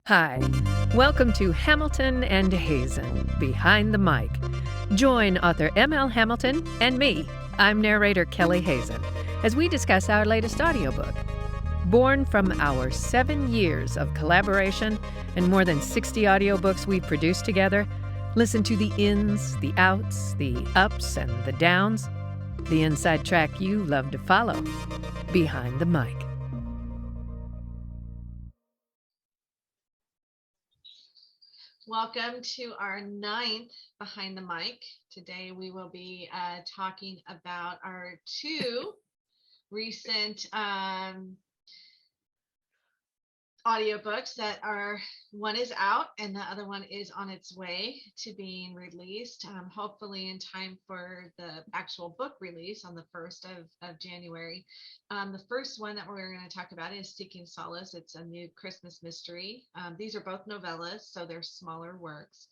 Hi, welcome to Hamilton and Hazen, Behind the Mic. Join author M.L. Hamilton and me, I'm narrator Kelley Hazen, as we discuss our latest audiobook. Born from our 7 years of collaboration and more than 60 audiobooks we've produced together, listen to the ins, the outs, the ups, and the downs, the inside track you love to follow, Behind the Mic. Welcome to our 9th Behind the Mic. Today we will be talking about our two recent audiobooks that are, one is out and the other one is on its way to being released, hopefully in time for the actual book release on the 1st of January. The first one that we're going to talk about is Seeking Solace. It's a new Christmas mystery. These are both novellas, so they're smaller works.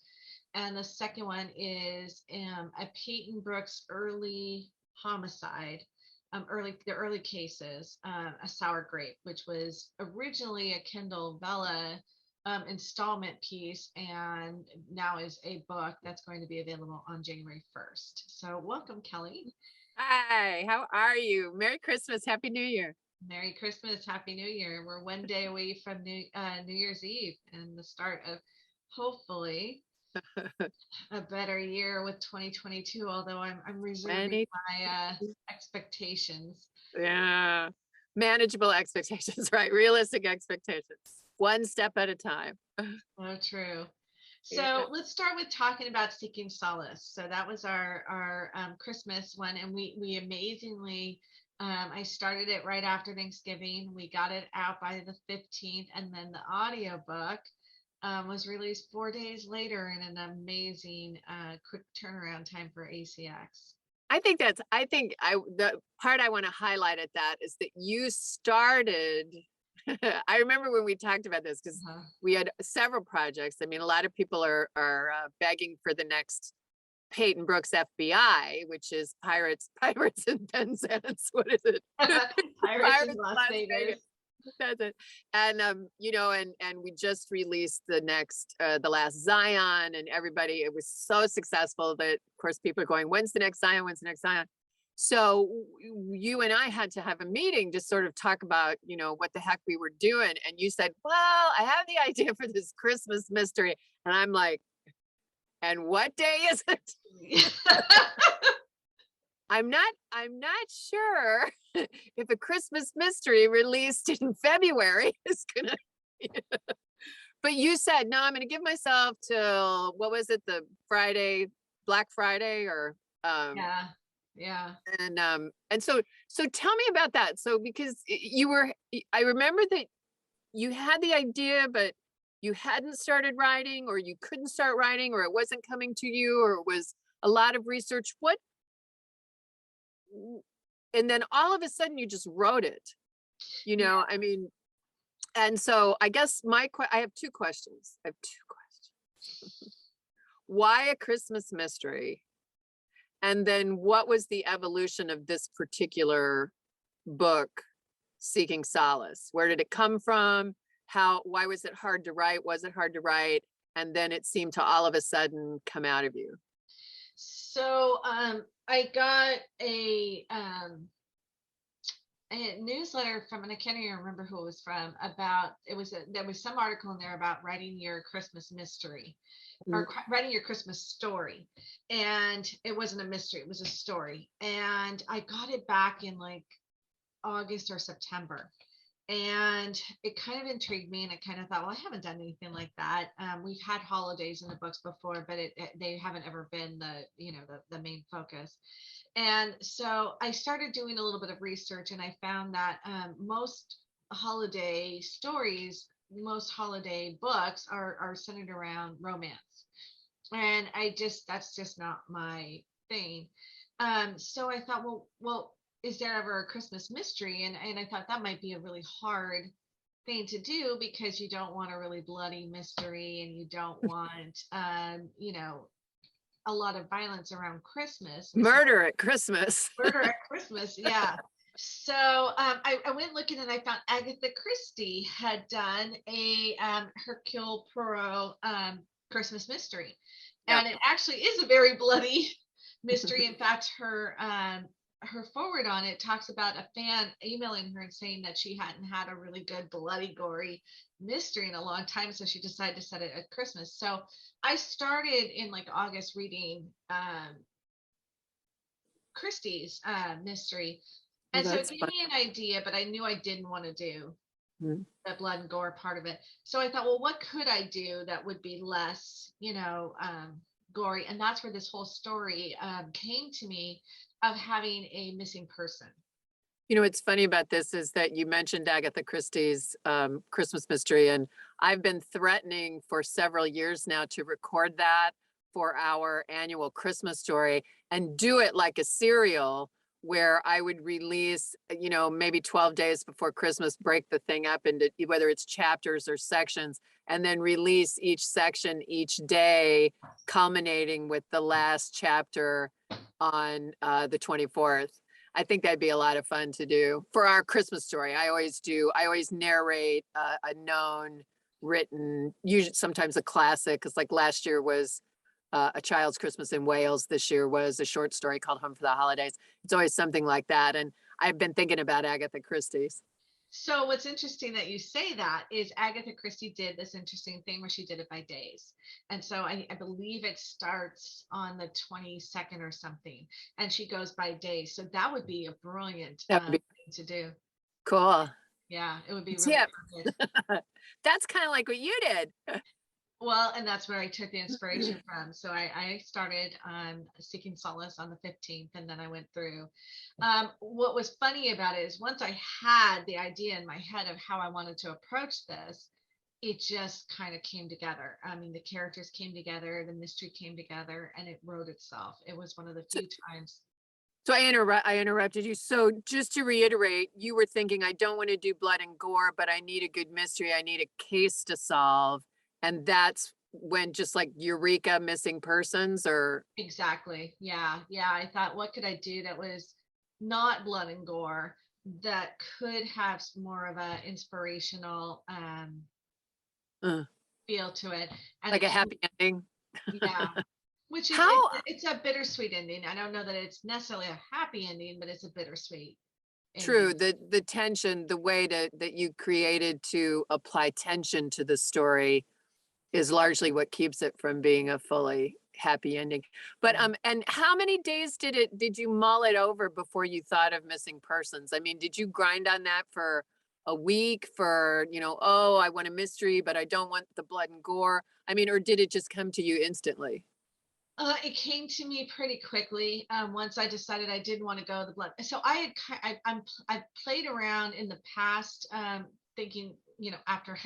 And the second one is a Peyton Brooks early homicide. The early cases, a SOUR GRAPE, which was originally a Kindle Novella installment piece, and now is a book that's going to be available on January 1st. So welcome, Kelley. Hi, how are you? Merry Christmas, Happy New Year. Merry Christmas, Happy New Year. We're one day away from New Year's Eve and the start of, hopefully, a better year with 2022, although I'm reserving my expectations. Yeah, manageable expectations, right? Realistic expectations, one step at a time. Oh, true. So let's start with talking about Seeking Solace. So that was our Christmas one, and we amazingly, I started it right after Thanksgiving. We got it out by the 15th, and then the audiobook was released 4 days later in an amazing quick turnaround time for ACX. The part I want to highlight at that is that you started. I remember when we talked about this, because we had several projects. I mean, a lot of people are begging for the next Peyton Brooks FBI, which is Pirates and Penzance. What is it? Pirates in Las Vegas. That's it. And and we just released the last Zion, and everybody, it was so successful that of course people are going, when's the next Zion? So you and I had to have a meeting to sort of talk about, what the heck we were doing. And you said, well, I have the idea for this Christmas mystery. And I'm like, and what day is it? I'm not sure if a Christmas mystery released in February is gonna. But you said, no, I'm gonna give myself till, what was it, the Friday, Black Friday, or yeah. And so tell me about that. So because I remember that you had the idea, but you hadn't started writing, or you couldn't start writing, or it wasn't coming to you, or it was a lot of research. And then all of a sudden you just wrote it, I mean, and so I guess I have two questions. Why a Christmas mystery? And then what was the evolution of this particular book, Seeking Solace? Where did it come from? Why was it hard to write? Was it hard to write? And then it seemed to all of a sudden come out of you. So I got a newsletter from, and I can't even remember who it was from, about, there was some article in there about writing your Christmas mystery, or writing your Christmas story. And it wasn't a mystery, it was a story. And I got it back in like August or September. And it kind of intrigued me, and I kind of thought, well, I haven't done anything like that. We've had holidays in the books before, but they haven't ever been the main focus. And so I started doing a little bit of research, and I found that most holiday stories, most holiday books are centered around romance, and that's just not my thing. So I thought, well, is there ever a Christmas mystery? And I thought that might be a really hard thing to do, because you don't want a really bloody mystery, and you don't want, a lot of violence around Christmas. Murder at Christmas. Murder at Christmas, yeah. I went looking and I found Agatha Christie had done a Hercule Poirot Christmas mystery, Yep. and it actually is a very bloody mystery. In fact, her forward on it talks about a fan emailing her and saying that she hadn't had a really good bloody gory mystery in a long time, so she decided to set it at Christmas. So I started in like August reading Christie's mystery. Well, And so it that's gave fun. me an idea, but I knew I didn't want to do Mhm. the blood and gore part of it. So I thought, well, what could I do that would be less, gory? And that's where this whole story came to me of having a missing person. You know, what's funny about this is that you mentioned Agatha Christie's Christmas mystery, and I've been threatening for several years now to record that for our annual Christmas story and do it like a serial where I would release, maybe 12 days before Christmas, break the thing up into whether it's chapters or sections, and then release each section each day, culminating with the last chapter on the 24th. I think that'd be a lot of fun to do for our Christmas story. I always narrate a known written, usually sometimes a classic, because like last year was A Child's Christmas in Wales. This year was a short story called Home for the Holidays. It's always something like that. And I've been thinking about Agatha Christie's. So what's interesting that you say that is Agatha Christie did this interesting thing where she did it by days. And so I believe it starts on the 22nd or something, and she goes by days. So that would be a brilliant That would be thing to do. cool. Yeah, it would be really Tip. good. That's kind of like what you did. Well, and that's where I took the inspiration from. So I started seeking solace on the 15th, and then I went through. What was funny about it is once I had the idea in my head of how I wanted to approach this, it just kind of came together. I mean, the characters came together, the mystery came together, and it wrote itself. It was one of the few times. So I interrupted you. So just to reiterate, you were thinking, I don't want to do blood and gore, but I need a good mystery. I need a case to solve. And that's when just like Eureka, missing persons, or Exactly. Yeah. Yeah. I thought, what could I do that was not blood and gore that could have more of a inspirational uh, feel to it. And like a happy ending. yeah, which is How it's a bittersweet ending. I don't know that it's necessarily a happy ending, but it's a bittersweet true, ending. the tension, the way that you created to apply tension to the story is largely what keeps it from being a fully happy ending. But Yeah. and how many days did you mull it over before you thought of missing persons? I mean, did you grind on that for a week for, oh, I want a mystery, but I don't want the blood and gore? I mean, or did it just come to you instantly? It came to me pretty quickly once I decided I didn't want to go the blood. So I had I've played around in the past, thinking, after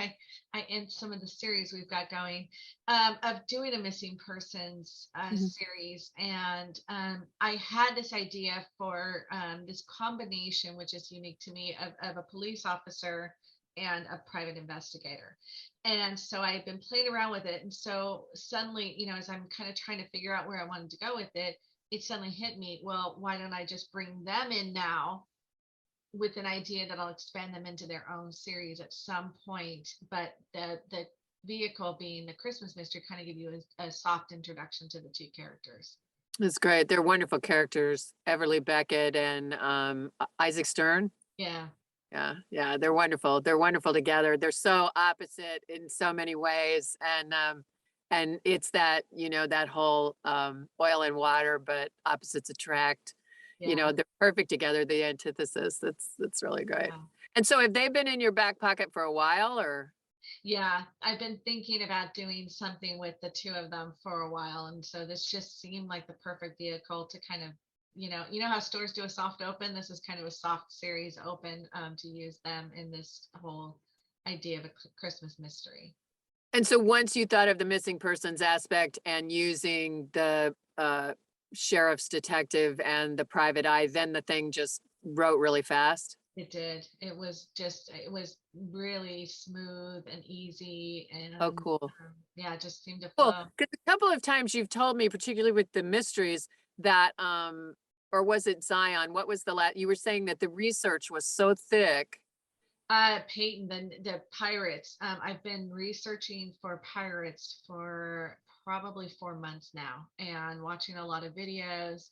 I end some of the series we've got going, of doing a missing persons Mhm. series, and I had this idea for this combination, which is unique to me, of a police officer and a private investigator. And so I had been playing around with it. And so suddenly, as I'm kind of trying to figure out where I wanted to go with it, it suddenly hit me, well, why don't I just bring them in now with an idea that I'll expand them into their own series at some point. But the vehicle being the Christmas mystery kind of give you a soft introduction to the two characters. That's great. They're wonderful characters, Everly Beckett and Isaac Stern. Yeah. Yeah, yeah, they're wonderful. They're wonderful together. They're so opposite in so many ways. And it's that, that whole oil and water, but opposites attract. Yeah. They're perfect together, the antithesis. That's really great. Yeah. And so have they been in your back pocket for a while, or? Yeah, I've been thinking about doing something with the two of them for a while, and so this just seemed like the perfect vehicle to kind of, how stores do a soft open. This is kind of a soft series open, to use them in this whole idea of a Christmas mystery. And so once you thought of the missing persons aspect and using the sheriff's detective and the private eye, then the thing just wrote really fast. It did. It was really smooth and easy, and Oh, cool. yeah, it just seemed to Cool. flow. Because a couple of times you've told me, particularly with the mysteries, that or was it Zion? What was the last, you were saying that the research was so thick. Peyton, the pirates. I've been researching for pirates for probably 4 months now and watching a lot of videos.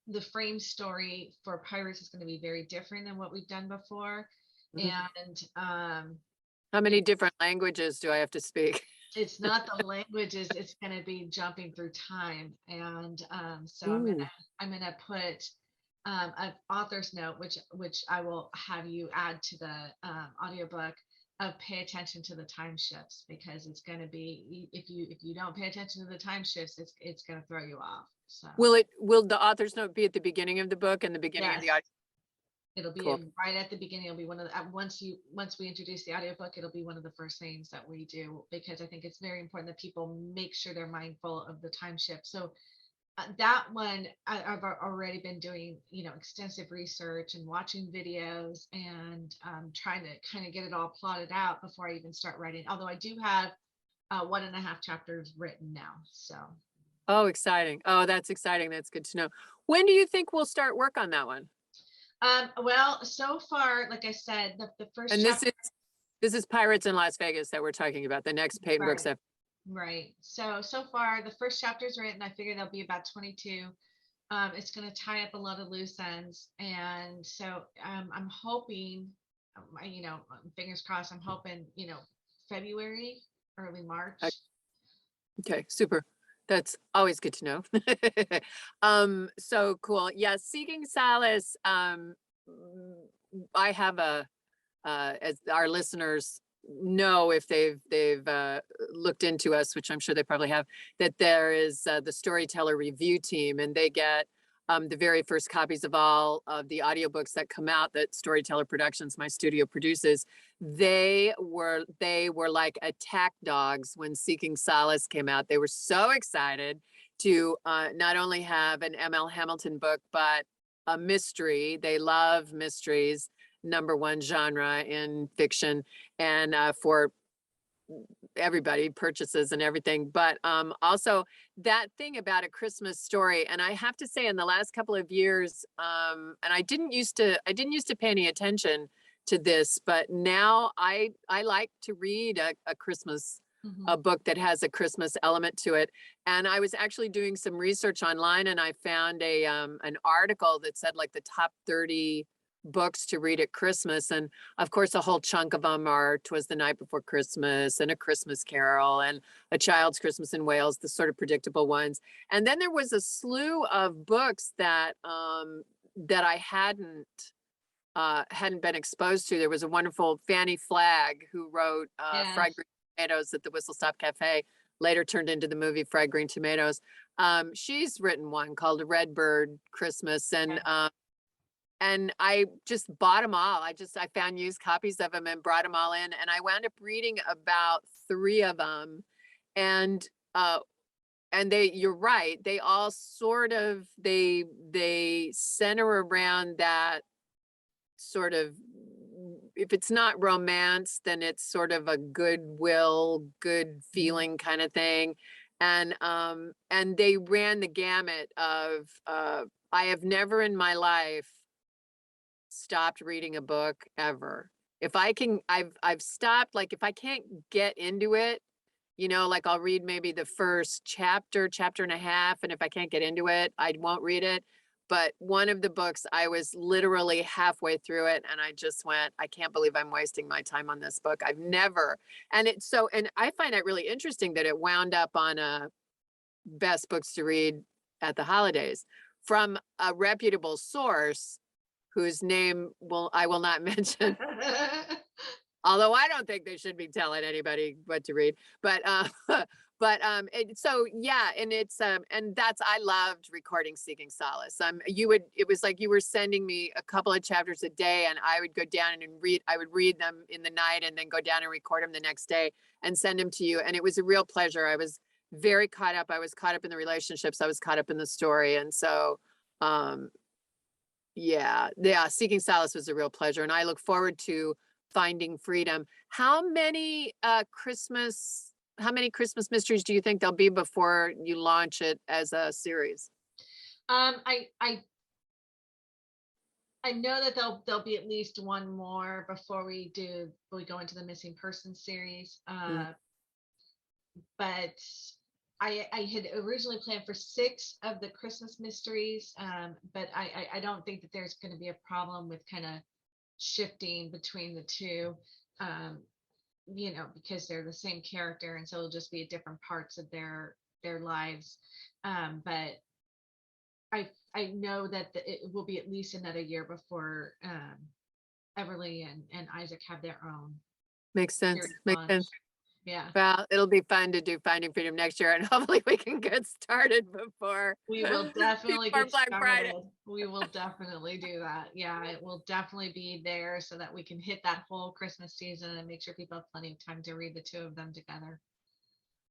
The frame story for pirates is going to be very different than what we've done before. And how many different languages do I have to speak? It's not the languages, it's going to be jumping through time. And so I'm gonna put an author's note, which I will have you add to the audiobook, of pay attention to the time shifts, because it's going to be, if you don't pay attention to the time shifts, it's going to throw you off. So will the author's note be at the beginning of the book and the beginning of the audio? It'll be Cool. right at the beginning. It'll be one of the, once we introduce the audiobook, it'll be one of the first things that we do, because I think it's very important that people make sure they're mindful of the time shift. So that one, I've already been doing, extensive research and watching videos and trying to kind of get it all plotted out before I even start writing. Although I do have 1.5 chapters written now. So. Oh, exciting. Oh, that's exciting. That's good to know. When do you think we'll start work on that one? Well, so far, like I said, the first and chapter. This is Pirates in Las Vegas that we're talking about, the next Peyton Brooks. Right. So far, the first chapter is written. I figure there'll be about 22. It's going to tie up a lot of loose ends. And so I'm hoping, fingers crossed, I'm hoping, February, early March. Okay, super. That's always good to know. So cool. Yeah, Seeking Solace. I have as our listeners know, if they've looked into us, which I'm sure they probably have, that there is the Storyteller Review Team, and they get the very first copies of all of the audiobooks that come out that Storyteller Productions, my studio, produces. They were like attack dogs when Seeking Solace came out. They were so excited to not only have an M.L. Hamilton book, but a mystery. They love mysteries, #1 genre in fiction, and for everybody, purchases and everything. But also that thing about A Christmas Story. And I have to say, in the last couple of years, and I didn't used to pay any attention to this, but now I like to read a Christmas a book that has a Christmas element to it. And I was actually doing some research online, and I found an article that said like the top 30 books to read at Christmas. And of course, a whole chunk of them are 'Twas the Night Before Christmas and A Christmas Carol and A Child's Christmas in Wales, the sort of predictable ones. And then there was a slew of books that that I hadn't been exposed to. There was a wonderful Fanny Flagg who wrote Fried Green Tomatoes at the Whistle Stop Cafe, later turned into the movie Fried Green Tomatoes. She's written one called Redbird Christmas, and I just bought them all. I found used copies of them and brought them all in. And I wound up reading about 3 of them. And you're right. They all sort of, they center around that sort of, if it's not romance, then it's sort of a goodwill, good feeling kind of thing. And they ran the gamut of, I have never in my life stopped reading a book ever. If I can, I've stopped, like if I can't get into it, like I'll read maybe the first chapter and a half, and if I can't get into it, I won't read it. But one of the books, I was literally halfway through it, and I just went, I can't believe I'm wasting my time on this book. I've never, and I find that really interesting that it wound up on a best books to read at the holidays from a reputable source whose name I will not mention, although I don't think they should be telling anybody what to read. But so yeah, and it's and that's, I loved recording Seeking Solace. It was like you were sending me a couple of chapters a day, and I would go down and I would read them in the night and then go down and record them the next day and send them to you. And it was a real pleasure. I was very caught up. I was caught up in the relationships. I was caught up in the story. And so yeah, Seeking Solace was a real pleasure, and I look forward to Finding Freedom. How many Christmas mysteries do you think there'll be before you launch it as a series? I know that there'll be at least one more before we go into the missing person series. Mm. But I had originally planned for 6 of the Christmas mysteries. But I don't think that there's going to be a problem with kind of shifting between the two. Because they're the same character, and so it'll just be at different parts of their lives. But I know that it will be at least another year before Everly and Isaac have their own Makes sense. series Makes launch. sense. Yeah, Well, it'll be fun to do Finding Freedom next year, and hopefully we can get started before we will definitely before get Black Friday. started. We will definitely do that. Yeah, it will definitely be there so that we can hit that whole Christmas season and make sure people have plenty of time to read the 2 of them together.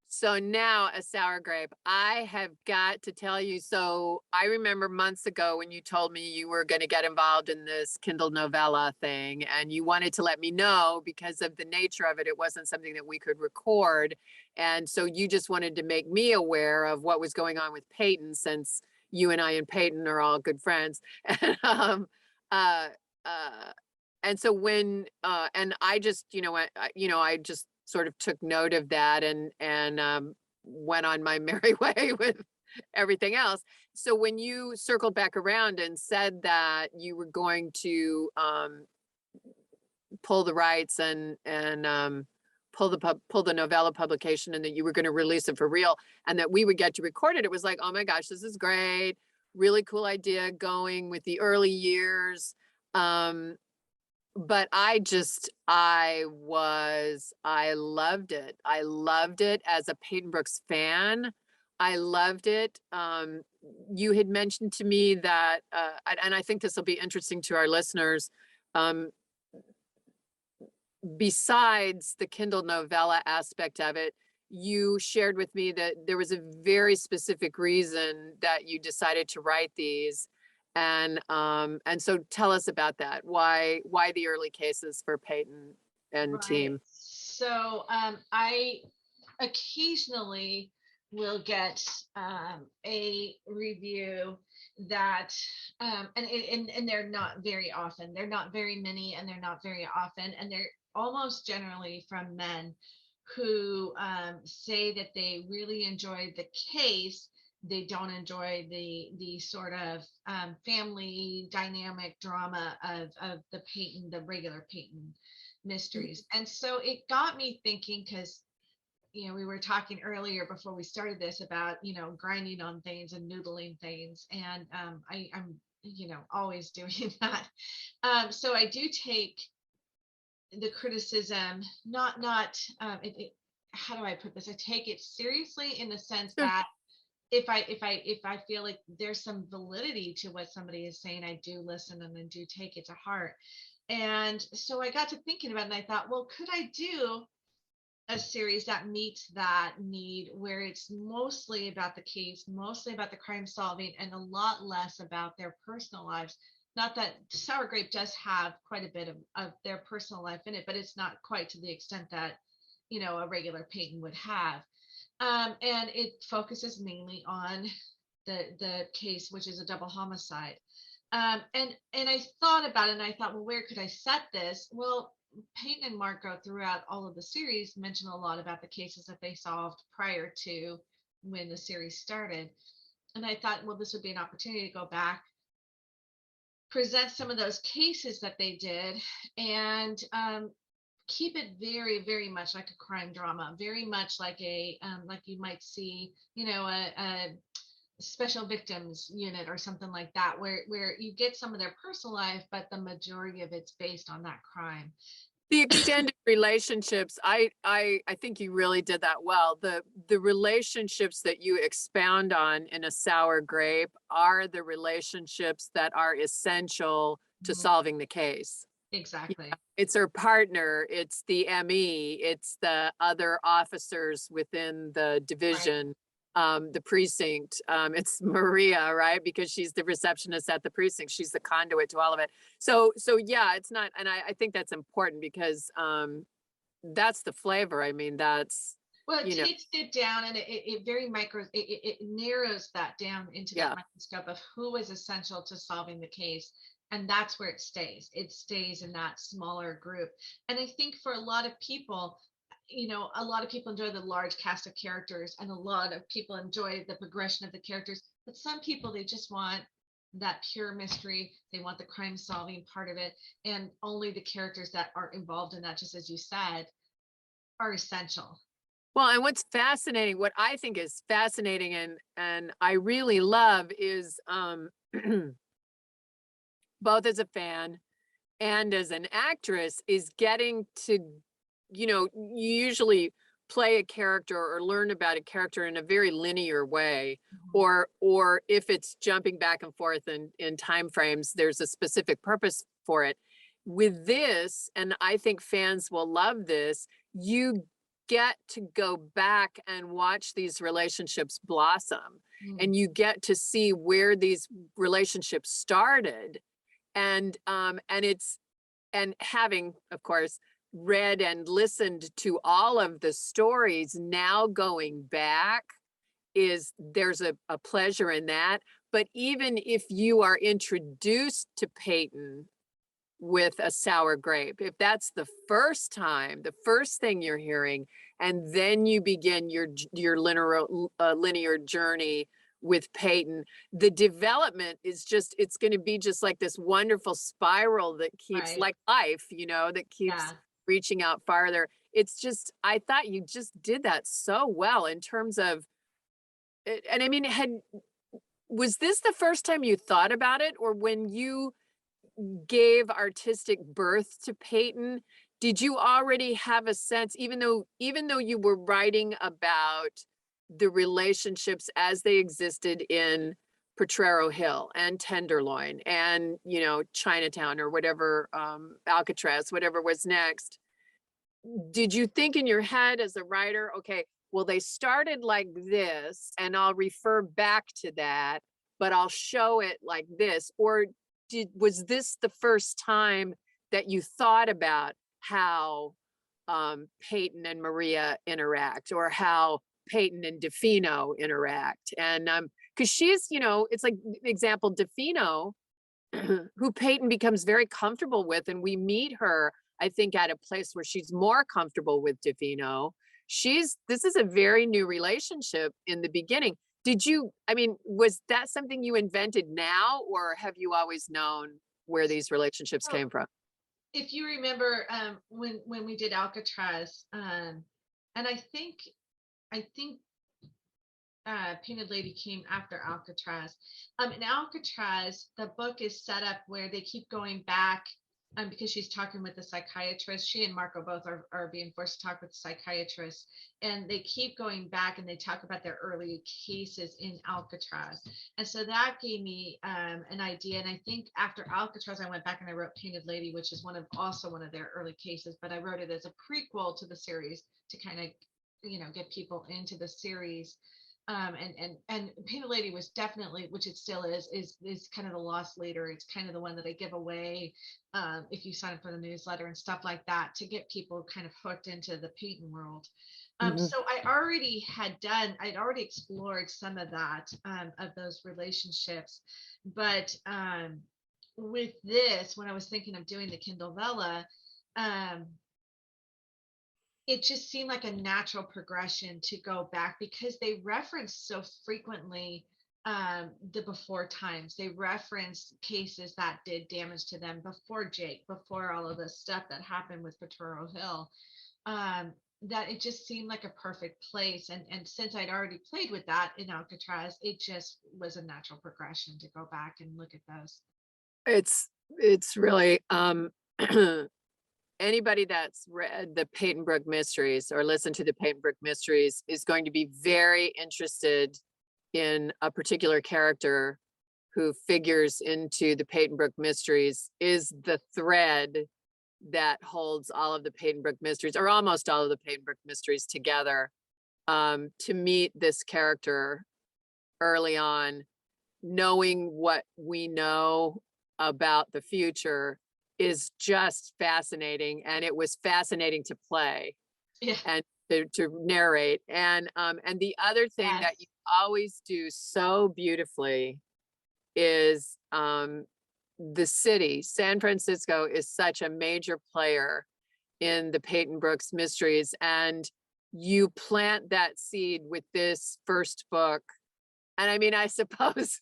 So now a sour grape. I have got to tell you, so I remember months ago when you told me you were going to get involved in this Kindle Novella thing, and you wanted to let me know because of the nature of it. It wasn't something that we could record. And so you just wanted to make me aware of what was going on with Peyton, since you and I and Peyton are all good friends. uh, uh, and so and I just, I just sort of took note of that and went on my merry way with everything else. So when you circled back around and said that you were going to pull the rights and pull the novella publication, and that you were going to release it for real, and that we would get to record it, it was like, oh my gosh, this is great, really cool idea, going with the early years. But I loved it. I loved it as a Peyton Brooks fan. I loved it. You had mentioned to me that, and I think this will be interesting to our listeners, besides the Kindle Novella aspect of it, you shared with me that there was a very specific reason that you decided to write these. And so tell us about that. Why the early cases for Peyton and team? So I occasionally will get a review that and they're not very often. They're not very many, and they're not very often, and they're almost generally from men who say that they really enjoyed the case. They don't enjoy the sort of family dynamic drama of the regular Peyton mysteries. And so it got me thinking, because we were talking earlier before we started this about grinding on things and noodling things, and I'm always doing that. So I do take the criticism, not how do I put this? I take it seriously in the sense that if I feel like there's some validity to what somebody is saying, I do listen and I do take it to heart. And so I got to thinking about it, and I thought, well, could I do a series that meets that need, where it's mostly about the case, mostly about the crime solving, and a lot less about their personal lives? Not that Sour Grape does have quite a bit of their personal life in it, but it's not quite to the extent that a regular Peyton would have. And it focuses mainly on the case, which is a double homicide. And I thought about it, and I thought, well, where could I set this? Well, Peyton and Marco throughout all of the series mention a lot about the cases that they solved prior to when the series started. And I thought, well, this would be an opportunity to go back, present some of those cases that they did, and keep it very, very much like a crime drama, very much like like you might see, a special victims unit or something like that, where you get some of their personal life, but the majority of it's based on that crime. The extended relationships, I think you really did that well. The relationships that you expound on in A Sour Grape are the relationships that are essential to solving the case. Exactly. It's her partner, it's the ME, it's the other officers within the division, the precinct. It's Maria, right? Because she's the receptionist at the precinct. She's the conduit to all of it. So yeah, it's not, and I think that's important because that's the flavor. I mean, that's Well, it you know, takes it down and it very it narrows that down into that yeah. microscope of who is essential to solving the case. And that's where it stays. It stays in that smaller group. And I think for a lot of people, a lot of people enjoy the large cast of characters and a lot of people enjoy the progression of the characters. But some people, they just want that pure mystery. They want the crime solving part of it. And only the characters that are involved in that, just as you said, are essential. Well, and what's fascinating, what I think is fascinating and I really love is both as a fan and as an actress is getting to, you usually play a character or learn about a character in a very linear way, or if it's jumping back and forth in time frames, there's a specific purpose for it. With this, and I think fans will love this, you get to go back and watch these relationships blossom, and you get to see where these relationships started, and having, of course, read and listened to all of the stories, now going back there's a pleasure in that. But even if you are introduced to Peyton with a sour grape, if that's the first time, the first thing you're hearing, and then you begin your linear journey with Peyton, the development is it's going to be just like this wonderful spiral that keeps, Right. like life, that keeps reaching out farther. It's just, I thought you just did that so well in terms of, and I mean, was this the first time you thought about it, or when you gave artistic birth to Peyton, did you already have a sense, even though you were writing about the relationships as they existed in Potrero Hill and Tenderloin and, Chinatown or whatever, Alcatraz, whatever was next, did you think in your head as a writer, okay, well, they started like this and I'll refer back to that, but I'll show it like this? Or was this the first time that you thought about how Peyton and Maria interact, or how Peyton and DeFino interact? And because she's, it's like, example, DeFino, who Peyton becomes very comfortable with, and we meet her, I think, at a place where she's more comfortable with DeFino. This is a very new relationship in the beginning. Was that something you invented now, or have you always known where these relationships came from? If you remember, when we did Alcatraz, and I think Painted Lady came after Alcatraz. In Alcatraz, the book is set up where they keep going back, because she's talking with the psychiatrist. She and Marco both are being forced to talk with the psychiatrist, and they keep going back and they talk about their early cases in Alcatraz. And so that gave me an idea. And I think after Alcatraz, I went back and I wrote Painted Lady, which is also one of their early cases, but I wrote it as a prequel to the series to kind of, get people into the series. And Painted Lady was definitely, which it still is kind of the lost leader. It's kind of the one that I give away if you sign up for the newsletter and stuff like that, to get people kind of hooked into the Peyton world. So I'd already explored some of that, of those relationships. But with this, when I was thinking of doing the Kindle Novella, it just seemed like a natural progression to go back, because they reference so frequently the before times. They reference cases that did damage to them before Jake, before all of the stuff that happened with Potrero Hill, that it just seemed like a perfect place. And since I'd already played with that in Alcatraz, it just was a natural progression to go back and look at those. It's really anybody that's read the Peyton Brooks mysteries or listened to the Peyton Brooks mysteries is going to be very interested in a particular character who figures into the Peyton Brooks mysteries, is the thread that holds all of the Peyton Brooks mysteries, or almost all of the Peyton Brooks mysteries, together. To meet this character early on, knowing what we know about the future, is just fascinating. And it was fascinating to play. Yeah. And to narrate. And the other thing that Yes. you always do so beautifully is the city. San Francisco is such a major player in the Peyton Brooks mysteries, and you plant that seed with this first book. And I mean, I suppose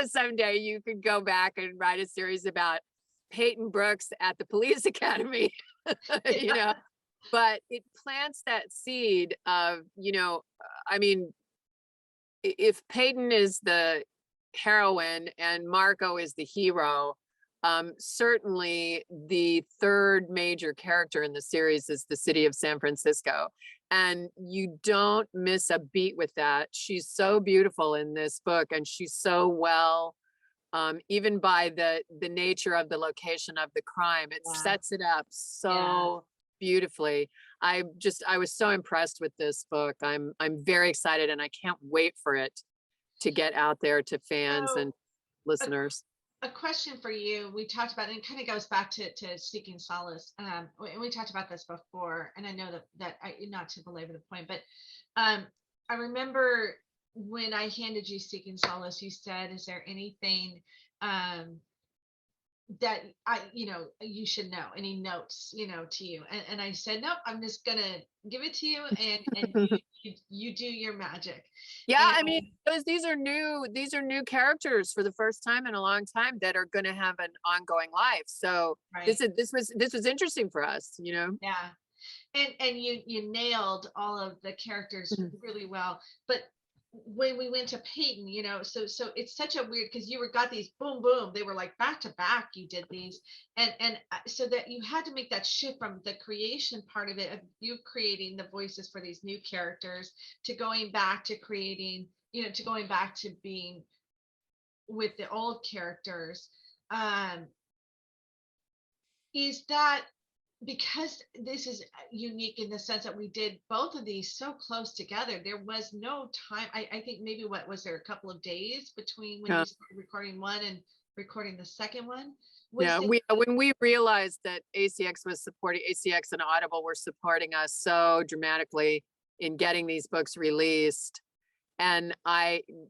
someday you could go back and write a series about Peyton Brooks at the police academy, you know, but it plants that seed of, I mean, if Peyton is the heroine and Marco is the hero, certainly the third major character in the series is the city of San Francisco. And you don't miss a beat with that. She's so beautiful in this book, and she's so well, even by the nature of the location of the crime, it Yeah. sets it up so beautifully. I was so impressed with this book. I'm very excited, and I can't wait for it to get out there to fans So, and listeners. a question for you. We talked about, and it kind of goes back to Seeking Solace. And we talked about this before, and I know that I, not to belabor the point, but I remember when I handed you Seeking Solace, you said, "Is there anything that you should know, any notes, to you?" And I said, "Nope, I'm just gonna give it to you, and you do your magic." Yeah, And I mean, these are new characters for the first time in a long time that are going to have an ongoing life. So right, this was interesting for us, yeah. And you nailed all of the characters Mhm. really well. But when we went to Peyton, so it's such a weird, because you got these boom boom, they were like back to back, you did these, and so that you had to make that shift from the creation part of it, of you creating the voices for these new characters, to going back to creating, to going back to being with the old characters. um is that because this is unique in the sense that we did both of these so close together? There was no time. I think maybe, what was there, a couple of days between when Yeah. you started recording one and recording the second one? Was Yeah, it? when we realized that ACX and Audible were supporting us so dramatically in getting these books released. And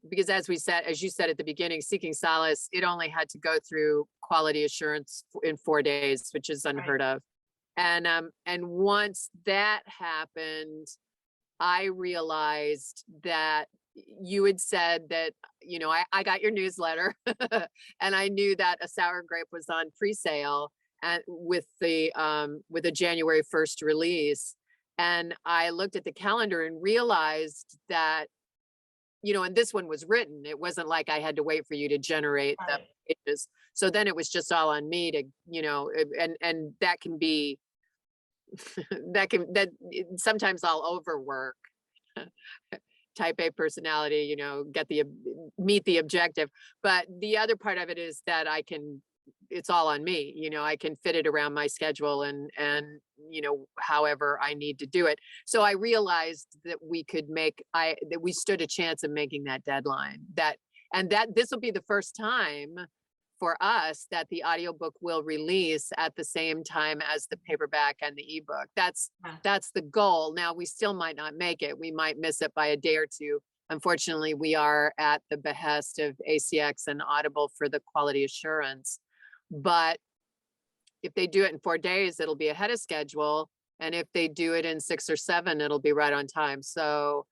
because as you said at the beginning, Seeking Solace, it only had to go through quality assurance in 4 days, which is Right. unheard of. And once that happened, I realized that you had said that, I got your newsletter and I knew that A Sour Grape was on pre-sale and with a January 1st release. And I looked at the calendar and realized that, and this one was written. It wasn't like I had to wait for you to generate the Right. pages. So then it was just all on me to, and that can be, sometimes I'll overwork. Type A personality, meet the objective. But the other part of it is that it's all on me, I can fit it around my schedule and however I need to do it. So I realized that that we stood a chance of making that deadline, that this will be the first time for us that the audiobook will release at the same time as the paperback and the ebook. That's the goal. Now, we still might not make it. We might miss it by a day or two. Unfortunately, we are at the behest of ACX and Audible for the quality assurance. But if they do it in 4 days, it'll be ahead of schedule. And if they do it in 6 or 7, it'll be right on time. So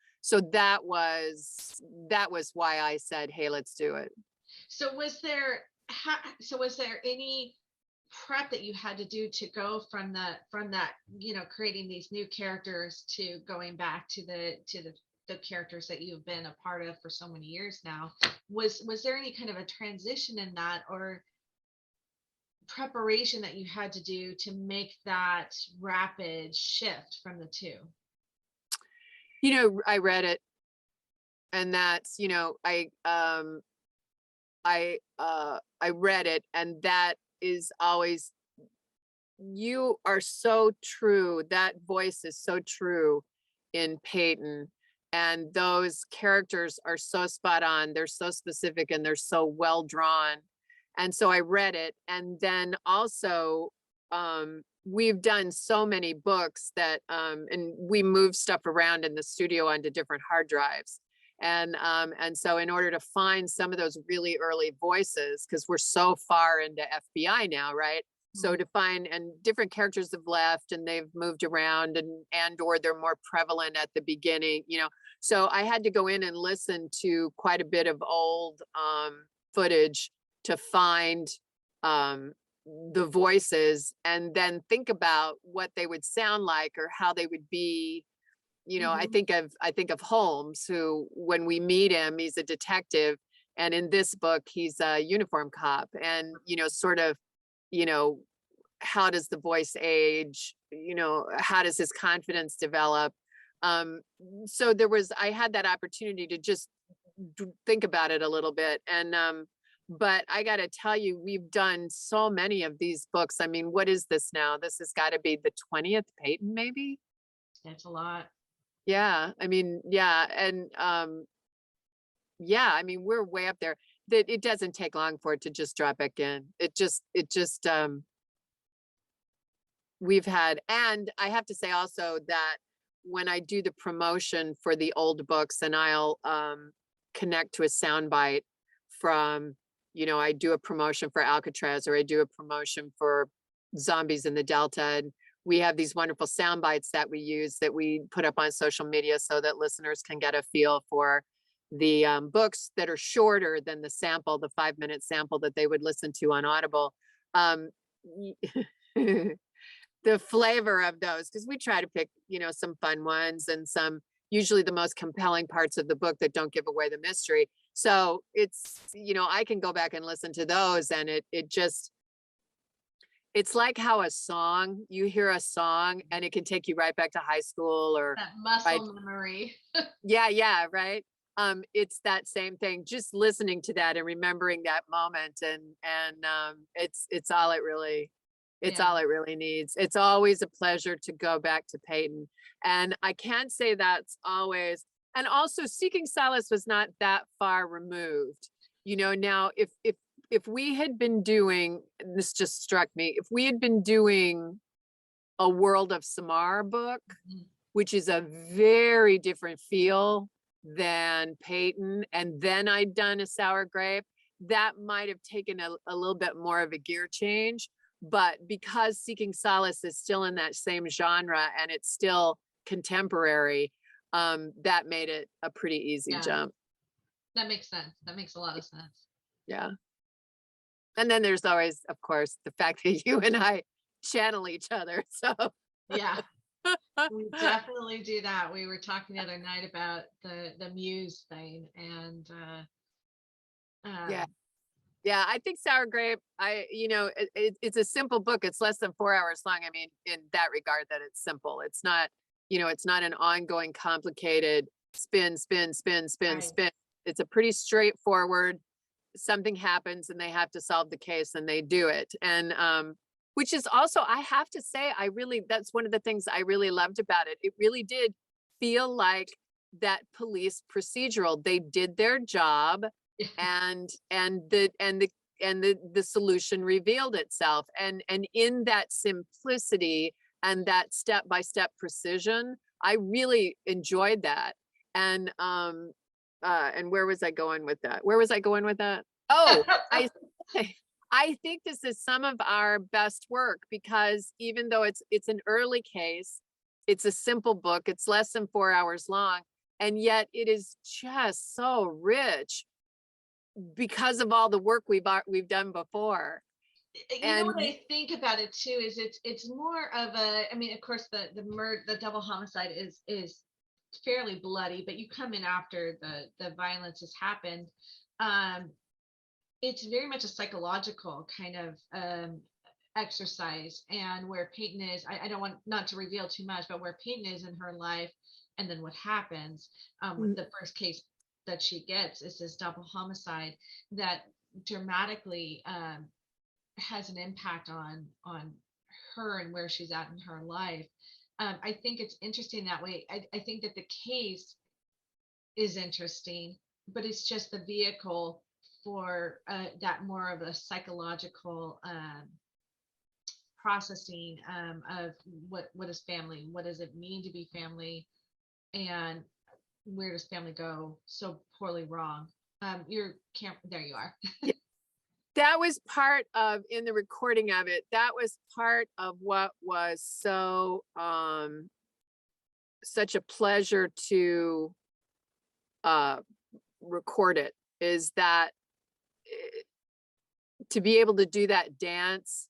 that was why I said, hey, let's do it. So was there any prep that you had to do to go from that, creating these new characters to going back to the characters that you've been a part of for so many years now? Was there any kind of a transition in that, or preparation that you had to do to make that rapid shift from the two? I read it, and that's, I read it, and that is always, you are so true. That voice is so true in Peyton, and those characters are so spot on. They're so specific and they're so well drawn. And so I read it, and then also we've done so many books that, and we move stuff around in the studio onto different hard drives. And so in order to find some of those really early voices, because we're so far into FBI now, right? So to find, and different characters have left and they've moved around, and or they're more prevalent at the beginning, you know. So I had to go in and listen to quite a bit of old footage to find the voices, and then think about what they would sound like or how they would be. You know, I think of Holmes, who, when we meet him, he's a detective, and in this book he's a uniform cop, and, you know, sort of, you know, how does the voice age, you know, how does his confidence develop? So I had that opportunity to just think about it a little bit. And but I got to tell you, we've done so many of these books. I mean, what is this now? This has got to be the 20th Peyton, maybe. That's a lot. Yeah, I mean, yeah. And yeah, I mean, we're way up there. That it doesn't take long for it to just drop back in. It just we've had, and I have to say also that when I do the promotion for the old books, and I'll connect to a soundbite from, you know, I do a promotion for Alcatraz, or I do a promotion for Zombies in the Delta, and we have these wonderful sound bites that we use, that we put up on social media, so that listeners can get a feel for the books that are shorter than the sample, the 5-minute sample that they would listen to on Audible. The flavor of those, because we try to pick, you know, some fun ones, and some, usually the most compelling parts of the book that don't give away the mystery. So it's, you know, I can go back and listen to those, and it just, it's like how a song, you hear a song and it can take you right back to high school, or That muscle memory. yeah, right. It's that same thing, just listening to that and remembering that moment, and it's all it really, it's all it really needs. It's always a pleasure to go back to Peyton. And I can't say that's always, and also Seeking Solace was not that far removed. You know, now if we had been doing, this just struck me, if we had been doing a World of Samar book, which is a very different feel than Peyton, and then I'd done a Sour Grape, that might have taken a little bit more of a gear change. But because Seeking Solace is still in that same genre, and it's still contemporary, that made it a pretty easy jump. That makes sense. That makes a lot of sense. Yeah. And then there's always, of course, the fact that you and I channel each other. So yeah, we definitely do that. We were talking the other night about the muse thing, and yeah, I think Sour Grape, you know, it's a simple book. It's less than 4 hours long. I mean, in that regard, that it's simple. It's not, you know, it's not an ongoing, complicated spin. It's a pretty straightforward, something happens and they have to solve the case, and they do it. And which is also, I have to say, that's one of the things I really loved about it. It really did feel like that police procedural. They did their job, and the solution revealed itself. And in that simplicity and that step-by-step precision, I really enjoyed that. And where was I going with that? Oh, I think this is some of our best work, because even though it's an early case, it's a simple book, it's less than 4 hours long, and yet it is just so rich because of all the work we've done before. You know what I think about it too is it's more of a, I mean, of course the double homicide is fairly bloody, but you come in after the violence has happened. It's very much a psychological kind of exercise, and where Peyton is, I don't want not to reveal too much, but where Peyton is in her life, and then what happens with the first case that she gets is this double homicide that dramatically has an impact on her and where she's at in her life. I think it's interesting that way. I think that the case is interesting, but it's just the vehicle for that more of a psychological processing of what is family, what does it mean to be family, and where does family go so poorly wrong. There you are. That was part of, in the recording of it, that was part of what was so such a pleasure to record it, is that to be able to do that dance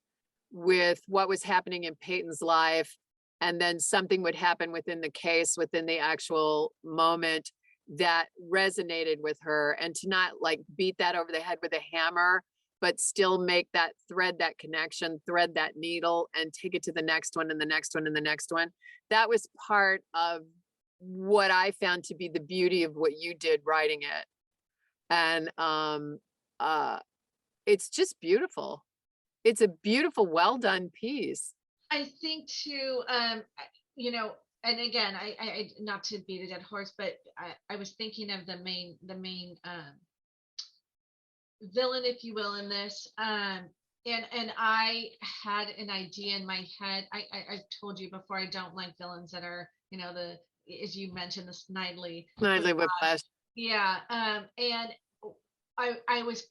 with what was happening in Peyton's life, and then something would happen within the case, within the actual moment, that resonated with her, and to not like beat that over the head with a hammer, but still make that thread, that connection, thread that needle, and take it to the next one and the next one and the next one. That was part of what I found to be the beauty of what you did writing it. And it's just beautiful. It's a beautiful, well done piece. I think too, and again, I not to beat a dead horse, but I was thinking of the main villain, if you will, in this. And I had an idea in my head. I've told you before, I don't like villains that are, as you mentioned, the snidely Whiplash. Yeah. And I was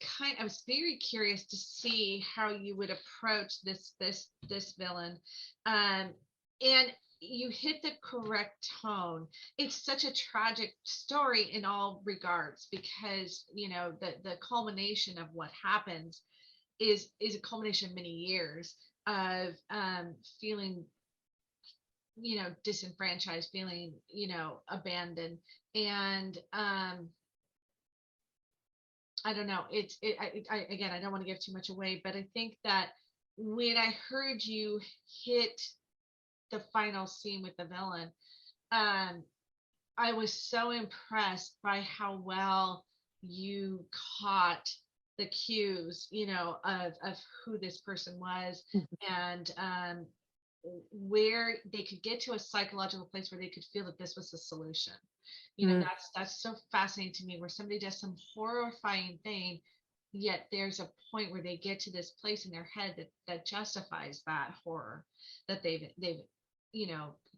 very curious to see how you would approach this villain. And you hit the correct tone. It's such a tragic story in all regards, because the culmination of what happens is a culmination of many years of feeling disenfranchised, feeling abandoned, and I don't know. Again, I don't want to give too much away, but I think that when I heard you hit the final scene with the villain, I was so impressed by how well you caught the cues, of who this person was, and where they could get to a psychological place where they could feel that this was the solution. That's so fascinating to me, where somebody does some horrifying thing, yet there's a point where they get to this place in their head that justifies that horror that they've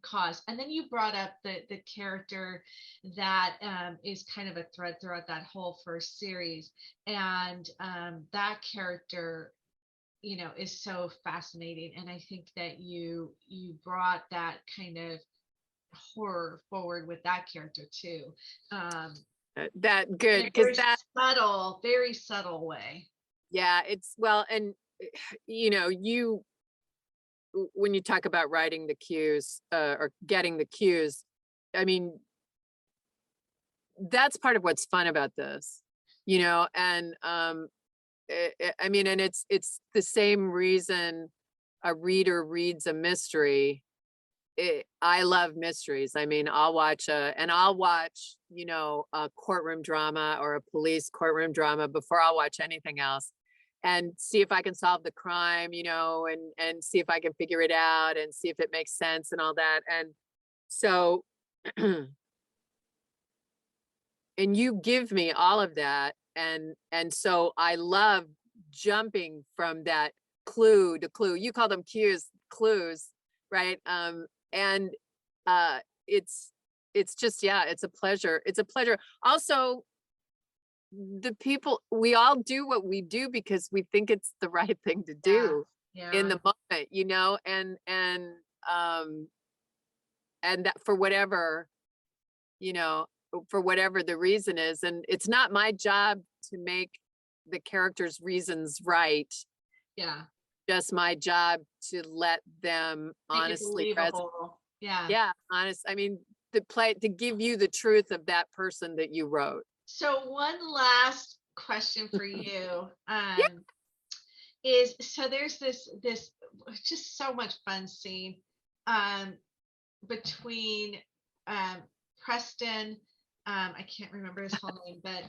caused. And then you brought up the character that is kind of a thread throughout that whole first series, and that character is so fascinating. And I think that you brought that kind of horror forward with that character too. That good, because that subtle, very subtle way. Yeah, it's well, and you when you talk about writing the cues or getting the cues, I mean, that's part of what's fun about this, and I mean, and it's the same reason a reader reads a mystery. I love mysteries. I mean, I'll watch a courtroom drama or a police courtroom drama before I'll watch anything else, and see if I can solve the crime, and see if I can figure it out and see if it makes sense and all that. And so, and you give me all of that. And so I love jumping from that clue to clue. You call them clues, right? And it's just, yeah, it's a pleasure. It's a pleasure. Also, the people, we all do what we do because we think it's the right thing to do in the moment, and that for whatever the reason is. And it's not my job to make the characters' reasons right. Yeah. Just my job to let them honestly present. Yeah, honest. I mean, to give you the truth of that person that you wrote. So one last question for you is, so there's this just so much fun scene between Preston, I can't remember his whole name, but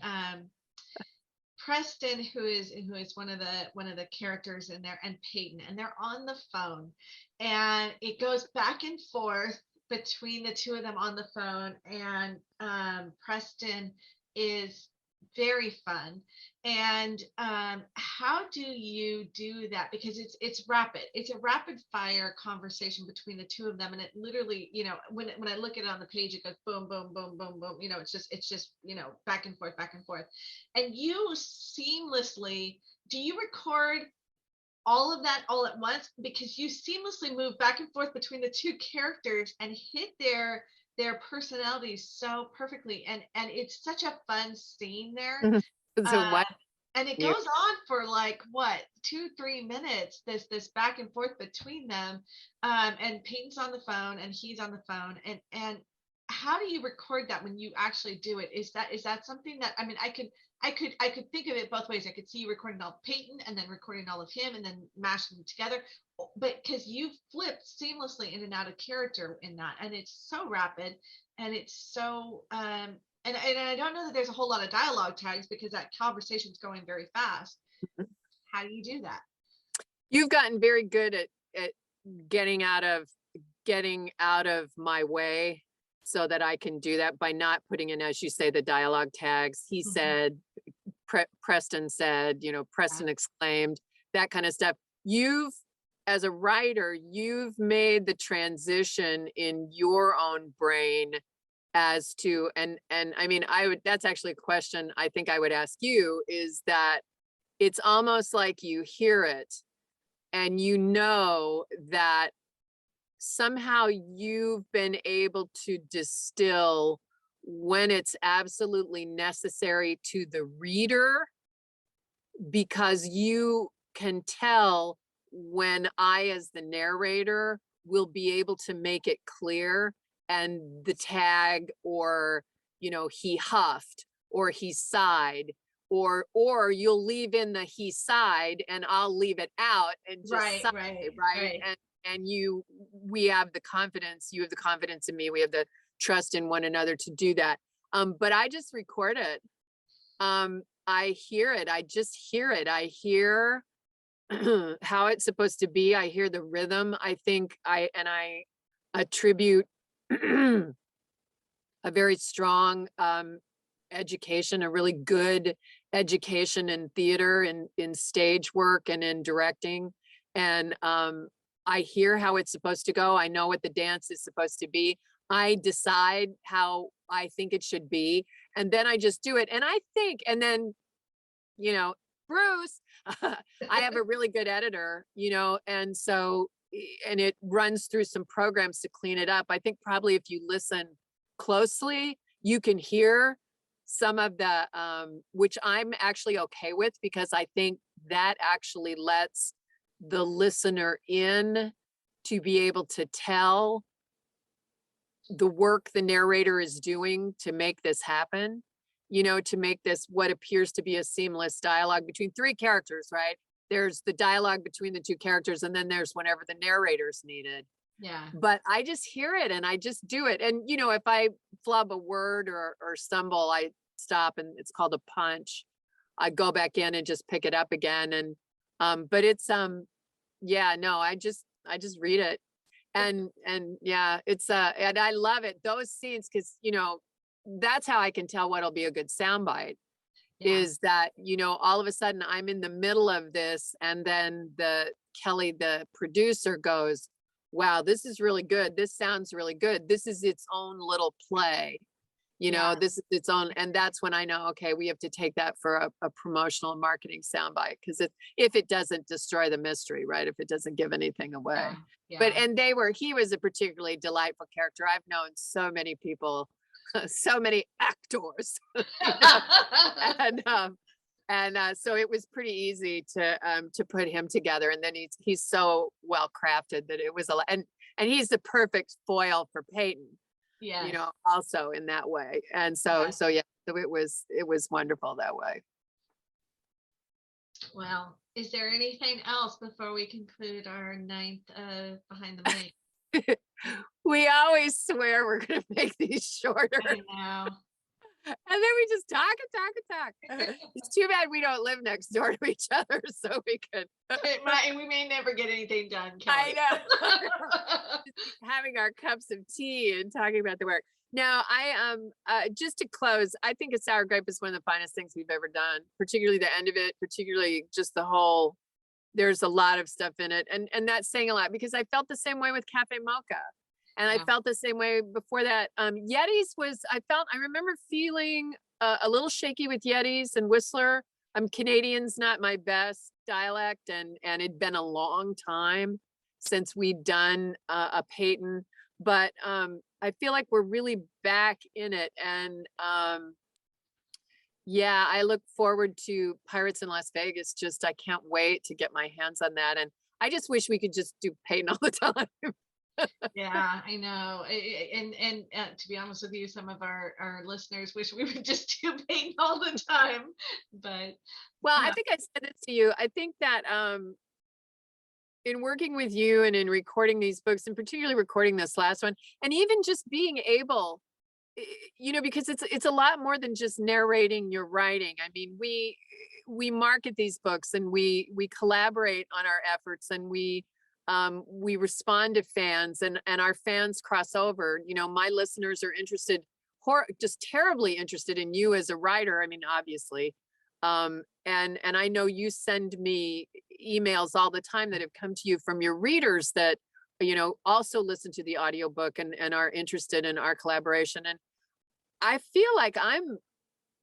Preston, who is one of the characters in there, and Peyton, and they're on the phone, and it goes back and forth between the two of them on the phone, and Preston is very fun. And how do you do that? Because it's rapid. It's a rapid fire conversation between the two of them, and it literally, when I look at it on the page, it goes boom, boom, boom, boom, boom. It's just back and forth, back and forth. And you seamlessly, do you record all of that all at once? Because you seamlessly move back and forth between the two characters and hit their personalities so perfectly, and it's such a fun scene there. So what? And it goes on for like what, 2-3 minutes, this back and forth between them, and Peyton's on the phone and he's on the phone, and how do you record that when you actually do it? Is that something that, I mean, I could think of it both ways. I could see you recording all of Peyton and then recording all of him and then mashing them together, but because you flipped seamlessly in and out of character in that, and it's so rapid, and it's so and I don't know that there's a whole lot of dialogue tags because that conversation's going very fast. How do you do that? You've gotten very good at getting out of my way so that I can do that by not putting in, as you say, the dialogue tags. He said, Preston said, Preston exclaimed, that kind of stuff. As a writer, you've made the transition in your own brain as to, and I mean, that's actually a question I think I would ask you, is that it's almost like you hear it and that somehow you've been able to distill when it's absolutely necessary to the reader, because you can tell when I, as the narrator, will be able to make it clear, and the tag, or he huffed or he sighed, or you'll leave in the he sighed and I'll leave it out and just sigh, right? And we have the confidence, you have the confidence in me, we have the trust in one another to do that. But I just record it. I hear it. I just hear it. I hear how it's supposed to be. I hear the rhythm. I think I attribute a very strong education, a really good education in theater and in stage work and in directing. And I hear how it's supposed to go. I know what the dance is supposed to be. I decide how I think it should be. And then I just do it. And I think, and then, Bruce, I have a really good editor, and so, and it runs through some programs to clean it up. I think probably if you listen closely, you can hear some of the, which I'm actually okay with, because I think that actually lets the listener in to be able to tell the work the narrator is doing to make this happen, to make this what appears to be a seamless dialogue between three characters, right? There's the dialogue between the two characters, and then there's whenever the narrator's needed. Yeah. But I just hear it and I just do it. And, if I flub a word or stumble, I stop, and it's called a punch. I go back in and just pick it up again. And, but it's, yeah, no, I just read it. And yeah, it's, and I love it. Those scenes, cause that's how I can tell what'll be a good soundbite. Yeah. Is that, all of a sudden I'm in the middle of this, and then Kelley, the producer, goes, wow, this is really good. This sounds really good. This is its own little play, this is its own. And that's when I know, okay, we have to take that for a promotional marketing soundbite, because if it doesn't destroy the mystery, right? If it doesn't give anything away. Yeah. Yeah. But, and he was a particularly delightful character. I've known so many people, so many actors, and so it was pretty easy to put him together. And then he's so well crafted that it was and he's the perfect foil for Peyton. Yeah, also in that way. And so yeah, so it was wonderful that way. Well, is there anything else before we conclude our 9th Behind the Mic? We always swear we're going to make these shorter. I know. And then we just talk and talk. It's too bad we don't live next door to each other, so we could. We may never get anything done, I Kelley. know. Having our cups of tea and talking about the work. Now, I just to close, I think a sour grape is one of the finest things we've ever done, particularly the end of it, particularly just the whole. There's a lot of stuff in it, and that's saying a lot because I felt the same way with Cafe Mocha. And I felt the same way before that. Yetis I remember feeling a little shaky with Yetis and Whistler. Canadian's not my best dialect, and it'd been a long time since we'd done a Peyton, but I feel like we're really back in it. And yeah, I look forward to Pirates in Las Vegas. I can't wait to get my hands on that. And I just wish we could just do Peyton all the time. Yeah, I know. And to be honest with you, some of our listeners wish we would just do Peyton all the time. But well, I think I said this to you. I think that in working with you and in recording these books, and particularly recording this last one, and even just being able, because it's a lot more than just narrating your writing. I mean, we market these books and we collaborate on our efforts, and we respond to fans, and our fans cross over. My listeners are interested, just terribly interested in you as a writer. I mean, obviously. And I know you send me emails all the time that have come to you from your readers that, also listen to the audiobook and are interested in our collaboration. And I feel like I'm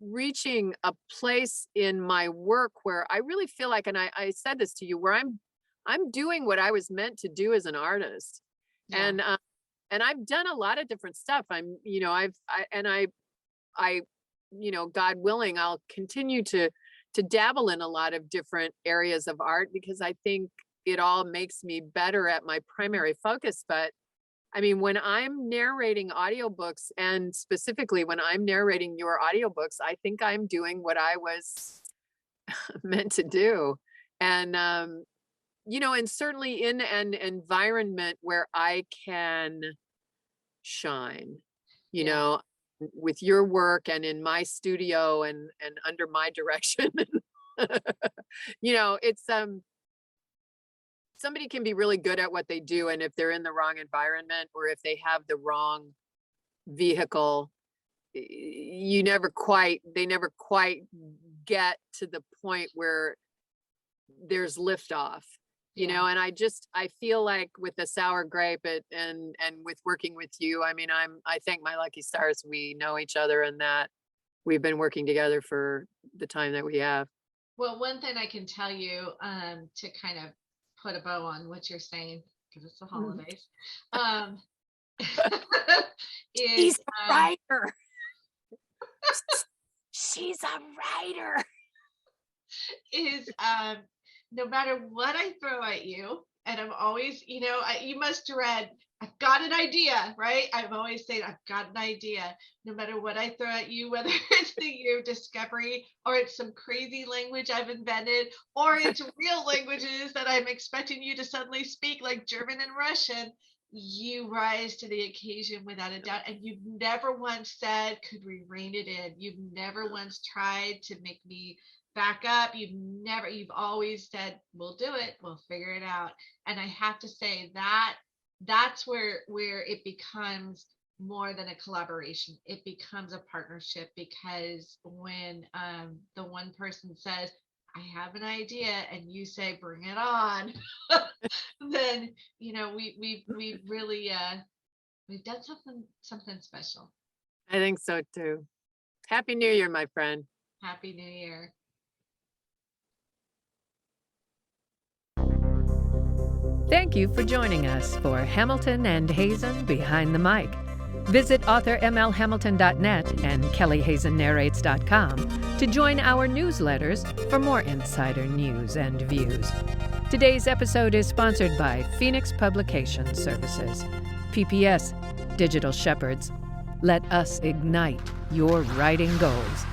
reaching a place in my work where I really feel like, and I said this to you, where I'm doing what I was meant to do as an artist. Yeah. And I've done a lot of different stuff. God willing, I'll continue to dabble in a lot of different areas of art because I think it all makes me better at my primary focus. But I mean, when I'm narrating audiobooks, and specifically when I'm narrating your audiobooks, I think I'm doing what I was meant to do. And, and certainly in an environment where I can shine, with your work and in my studio and under my direction. It's somebody can be really good at what they do, and if they're in the wrong environment or if they have the wrong vehicle, they never quite get to the point where there's liftoff. And I feel like with the Sour Grape and with working with you, I mean, I thank my lucky stars we know each other and that we've been working together for the time that we have. Well, one thing I can tell you to kind of put a bow on what you're saying, because it's the holidays, she's a writer. She's a writer. Is no matter what I throw at you, and I'm always, you must dread, I've got an idea, right? I'm always saying, I've got an idea. No matter what I throw at you, whether it's the year of discovery, or it's some crazy language I've invented, or it's real languages that I'm expecting you to suddenly speak, like German and Russian, you rise to the occasion without a doubt. And you've never once said, could we rein it in? You've never once tried to make me back up. You've always said, we'll do it, we'll figure it out. And I have to say that's where it becomes more than a collaboration. It becomes a partnership, because when the one person says, I have an idea, and you say, bring it on, then we've really we've done something special. I think so too. Happy New Year, my friend. Happy New Year. Thank you for joining us for Hamilton and Hazen Behind the Mic. Visit authormlhamilton.net and kelleyhazennarrates.com to join our newsletters for more insider news and views. Today's episode is sponsored by Phoenix Publication Services, PPS, Digital Shepherds. Let us ignite your writing goals.